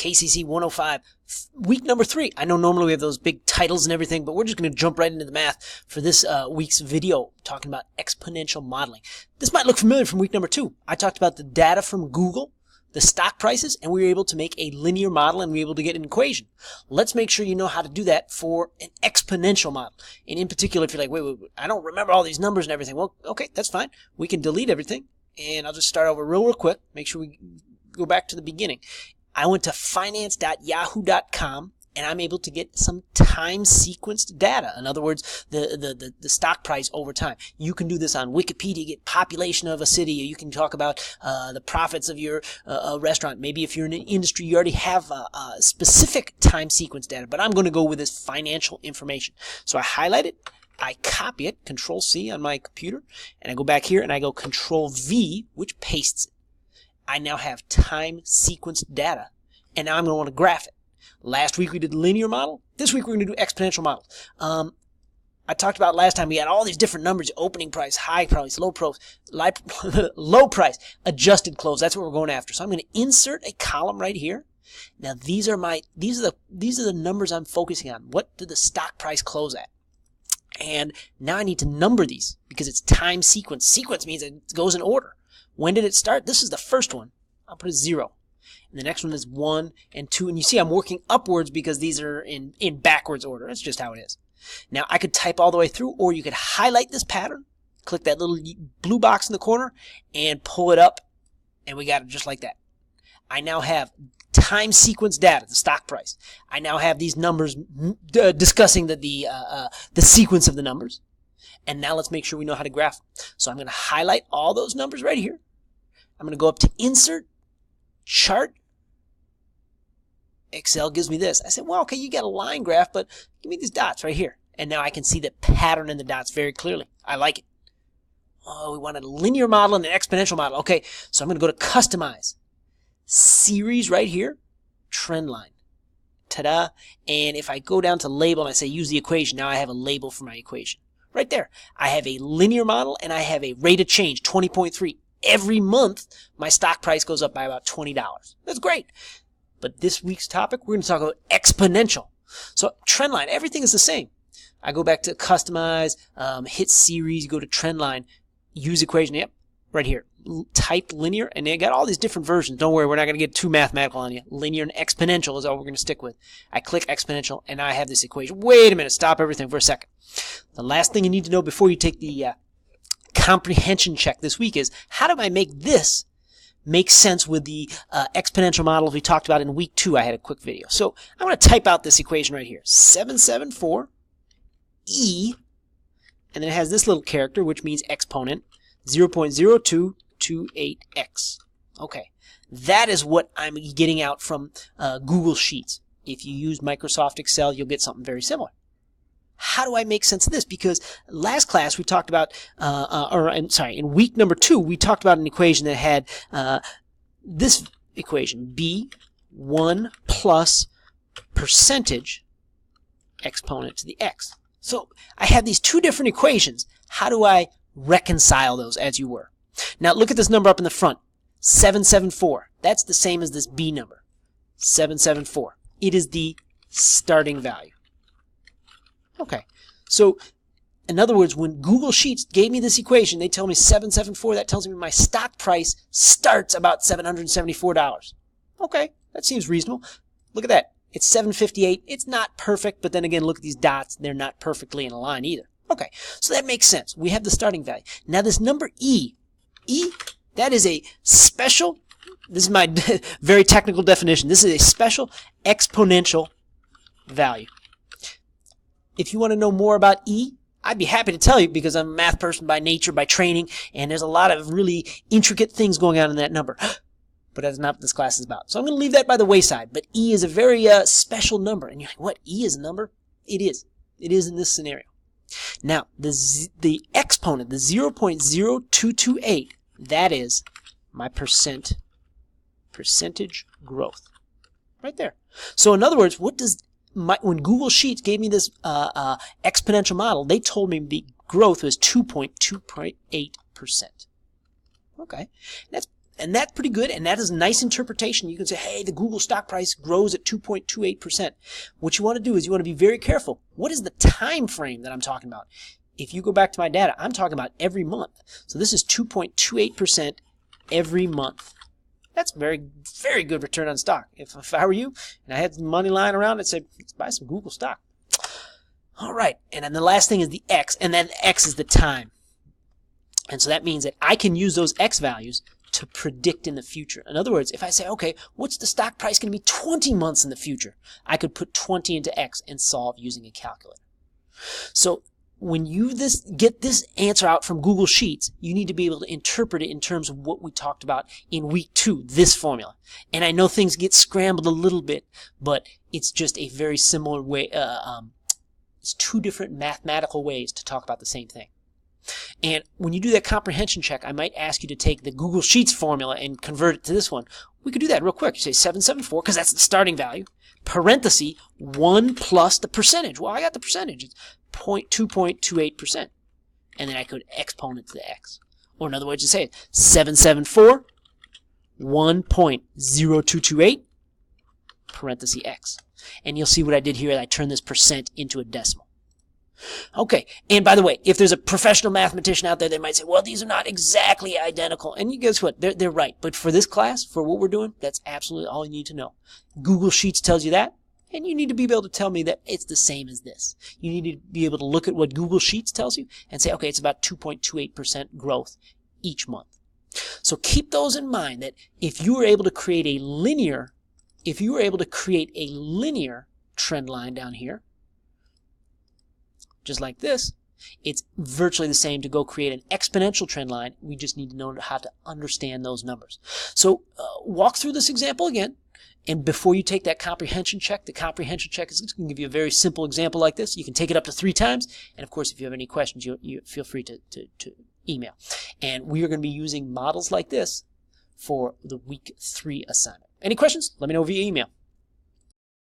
KCC105, week number 3. I know normally we have those big titles and everything, but we're just going to jump right into the math for this week's video, talking about exponential modeling. This might look familiar from week number 2. I talked about the data from Google, the stock prices, and we were able to make a linear model and we were able to get an equation. Let's make sure you know how to do that for an exponential model. And in particular, if you're like, wait, I don't remember all these numbers and everything. Well, okay, that's fine. We can delete everything, and I'll just start over real quick. Make sure we go back to the beginning. I went to finance.yahoo.com, and I'm able to get some time sequenced data. In other words, the stock price over time. You can do this on Wikipedia, get population of a city. You can talk about the profits of your restaurant. Maybe if you're in an industry, you already have specific time sequence data, but I'm going to go with this financial information. So I highlight it, I copy it, Control C on my computer, and I go back here and I go Control V, which pastes it. I now have time sequenced data, and now I'm going to want to graph it. Last week we did linear model. This week we're going to do exponential model. I talked about last time we had all these different numbers: opening price, high price, low price, low price, adjusted close. That's what we're going after. So I'm going to insert a column right here. Now these are the numbers I'm focusing on. What did the stock price close at? And now I need to number these because it's time sequence. Sequence means it goes in order. When did it start? This is the first one. I'll put a 0. And the next one is 1 and 2. And you see I'm working upwards because these are in backwards order. That's just how it is. Now I could type all the way through, or you could highlight this pattern, click that little blue box in the corner, and pull it up. And we got it just like that. I now have time sequence data, the stock price. I now have these numbers discussing the sequence of the numbers. And now let's make sure we know how to graph them. So I'm going to highlight all those numbers right here. I'm going to go up to Insert, Chart. Excel gives me this. I said, well, okay, you got a line graph, but give me these dots right here. And now I can see the pattern in the dots very clearly. I like it. Oh, we wanted a linear model and an exponential model. Okay, so I'm going to go to Customize. Series right here, Trend Line. Ta-da. And if I go down to Label and I say Use the equation, now I have a label for my equation. Right there. I have a linear model and I have a rate of change, 20.3. Every month, my stock price goes up by about $20. That's great. But this week's topic, we're going to talk about exponential. So trend line, everything is the same. I go back to Customize, hit Series, go to Trend Line, use equation. Yep, right here. Type linear, and they got all these different versions. Don't worry, we're not going to get too mathematical on you. Linear and exponential is all we're going to stick with. I click exponential, and I have this equation. Wait a minute, stop everything for a second. The last thing you need to know before you take the comprehension check this week is, how do I make this make sense with the exponential model we talked about in week 2? I had a quick video. So I'm going to type out this equation right here. 774 E, and then it has this little character, which means exponent, 0.0228x. Okay, that is what I'm getting out from Google Sheets. If you use Microsoft Excel, you'll get something very similar. How do I make sense of this? Because last class we talked about, in week number 2, we talked about an equation that had this equation, B1 plus percentage exponent to the x. So I have these two different equations. How do I reconcile those as you were? Now look at this number up in the front, 774. That's the same as this B number, 774. It is the starting value. Okay, so in other words, when Google Sheets gave me this equation, they tell me 774. That tells me my stock price starts about $774. Okay, that seems reasonable. Look at that. It's 758. It's not perfect, but then again, look at these dots. They're not perfectly in a line either. Okay, so that makes sense. We have the starting value. Now this number E, that is a special, this is my very technical definition. This is a special exponential value. If you want to know more about E, I'd be happy to tell you because I'm a math person by nature, by training, and there's a lot of really intricate things going on in that number. But that's not what this class is about. So I'm going to leave that by the wayside. But E is a very special number. And you're like, what? E is a number? It is. It is in this scenario. Now, the exponent, the 0.0228, that is my percentage growth. Right there. So in other words, what does when Google Sheets gave me this exponential model, they told me the growth was 2.8%. Okay, that's And that's pretty good, and that is a nice interpretation. You can say, hey, the Google stock price grows at 2.28%. What you want to do is you want to be very careful. What is the time frame that I'm talking about? If you go back to my data, I'm talking about every month. So this is 2.28% every month. That's very, very good return on stock. If I were you and I had money lying around, I'd say, let's buy some Google stock. All right, and then the last thing is the X, and then X is the time. And so that means that I can use those X values to predict in the future. In other words, if I say, okay, what's the stock price going to be 20 months in the future? I could put 20 into X and solve using a calculator. So when you get this answer out from Google Sheets, you need to be able to interpret it in terms of what we talked about in week 2, this formula. And I know things get scrambled a little bit, but it's just a very similar way. It's 2 different mathematical ways to talk about the same thing. And when you do that comprehension check, I might ask you to take the Google Sheets formula and convert it to this one. We could do that real quick. You say 774, because that's the starting value, parenthesis, 1 plus the percentage. Well, I got the percentage. It's 2.28%. And then I could exponent to the X. Or another way to say it, 774, 1.0228, parenthesis X. And you'll see what I did here. I turned this percent into a decimal. Okay, and by the way, if there's a professional mathematician out there, they might say, well, these are not exactly identical. And you guess what? They're right. But for this class, for what we're doing, that's absolutely all you need to know. Google Sheets tells you that, and you need to be able to tell me that it's the same as this. You need to be able to look at what Google Sheets tells you and say, okay, it's about 2.28% growth each month. So keep those in mind, that if you were able to create a linear trend line down here, just like this, it's virtually the same to go create an exponential trend line. We just need to know how to understand those numbers. So walk through this example again, and before you take that comprehension check, the comprehension check is going to give you a very simple example like this. You can take it up to 3 times, and of course, if you have any questions, you feel free to email. And we are going to be using models like this for the week 3 assignment. Any questions? Let me know via email.